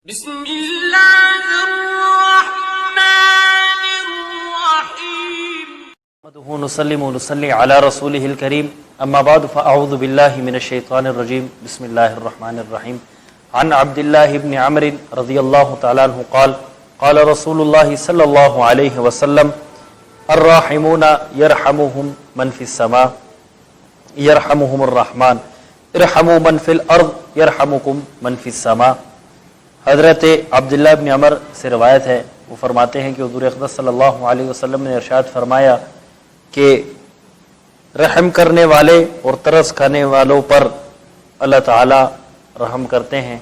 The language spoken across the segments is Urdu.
بسم اللہ الرحمن الرحیم نحمده نسلم ونصلي على رسوله الكريم اما بعد فاعوذ بالله من الشيطان الرجيم بسم الله الرحمن الرحيم عن عبد الله بن عمرو رضي الله تعالى عنه قال قال رسول الله صلى الله عليه وسلم الراحمون يرحمهم من في السماء يرحمهم الرحمن ارحموا من في الارض يرحمكم من في السماء۔ حضرت عبداللہ بن عمر سے روایت ہے، وہ فرماتے ہیں کہ حضور اقدس صلی اللہ علیہ وسلم نے ارشاد فرمایا کہ رحم کرنے والے اور ترس کھانے والوں پر اللہ تعالی رحم کرتے ہیں،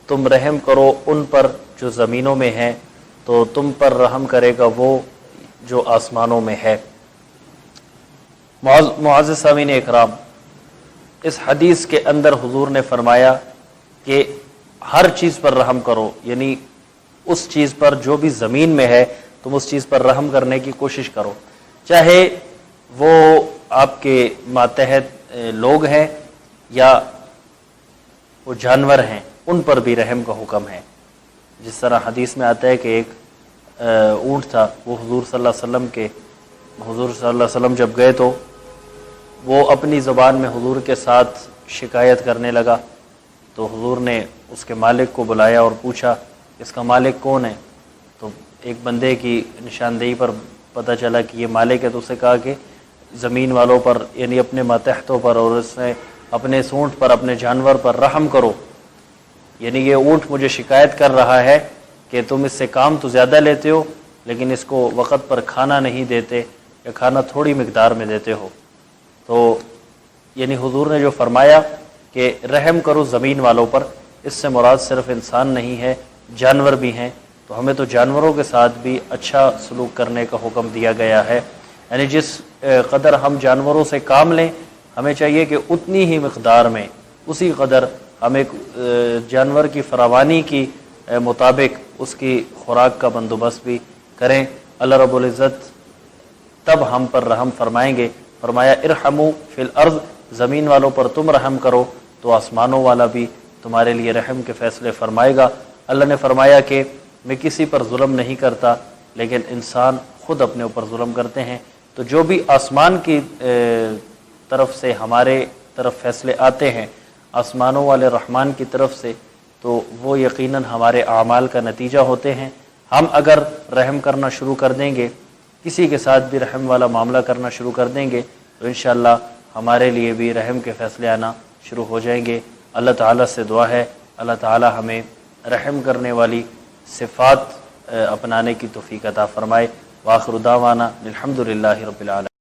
تم رحم کرو ان پر جو زمینوں میں ہیں تو تم پر رحم کرے گا وہ جو آسمانوں میں ہے۔ معزز سامعین اکرام، اس حدیث کے اندر حضور نے فرمایا کہ ہر چیز پر رحم کرو، یعنی اس چیز پر جو بھی زمین میں ہے تم اس چیز پر رحم کرنے کی کوشش کرو، چاہے وہ آپ کے ماتحت لوگ ہیں یا وہ جانور ہیں، ان پر بھی رحم کا حکم ہے۔ جس طرح حدیث میں آتا ہے کہ ایک اونٹ تھا، وہ حضور صلی اللہ علیہ وسلم جب گئے تو وہ اپنی زبان میں حضور کے ساتھ شکایت کرنے لگا، تو حضور نے اس کے مالک کو بلایا اور پوچھا اس کا مالک کون ہے؟ تو ایک بندے کی نشاندہی پر پتہ چلا کہ یہ مالک ہے، تو اسے کہا کہ زمین والوں پر یعنی اپنے ماتحتوں پر اور اس میں اپنے اونٹ پر، اپنے جانور پر رحم کرو، یعنی یہ اونٹ مجھے شکایت کر رہا ہے کہ تم اس سے کام تو زیادہ لیتے ہو لیکن اس کو وقت پر کھانا نہیں دیتے یا کھانا تھوڑی مقدار میں دیتے ہو۔ تو یعنی حضور نے جو فرمایا کہ رحم کرو زمین والوں پر، اس سے مراد صرف انسان نہیں ہے، جانور بھی ہیں، تو ہمیں تو جانوروں کے ساتھ بھی اچھا سلوک کرنے کا حکم دیا گیا ہے۔ یعنی جس قدر ہم جانوروں سے کام لیں، ہمیں چاہیے کہ اتنی ہی مقدار میں، اسی قدر ہمیں جانور کی فراوانی کی مطابق اس کی خوراک کا بندوبست بھی کریں۔ اللہ رب العزت تب ہم پر رحم فرمائیں گے۔ فرمایا ارحموا فی الارض، زمین والوں پر تم رحم کرو تو آسمانوں والا بھی تمہارے لیے رحم کے فیصلے فرمائے گا۔ اللہ نے فرمایا کہ میں کسی پر ظلم نہیں کرتا، لیکن انسان خود اپنے اوپر ظلم کرتے ہیں، تو جو بھی آسمان کی طرف سے ہمارے طرف فیصلے آتے ہیں، آسمانوں والے رحمان کی طرف سے، تو وہ یقیناً ہمارے اعمال کا نتیجہ ہوتے ہیں۔ ہم اگر رحم کرنا شروع کر دیں گے، کسی کے ساتھ بھی رحم والا معاملہ کرنا شروع کر دیں گے، تو انشاءاللہ ہمارے لیے بھی رحم کے فیصلے آنا شروع ہو جائیں گے۔ اللہ تعالیٰ سے دعا ہے اللہ تعالیٰ ہمیں رحم کرنے والی صفات اپنانے کی توفیق عطا فرمائے۔ وآخر دعوانا الحمدللہ رب العالمین۔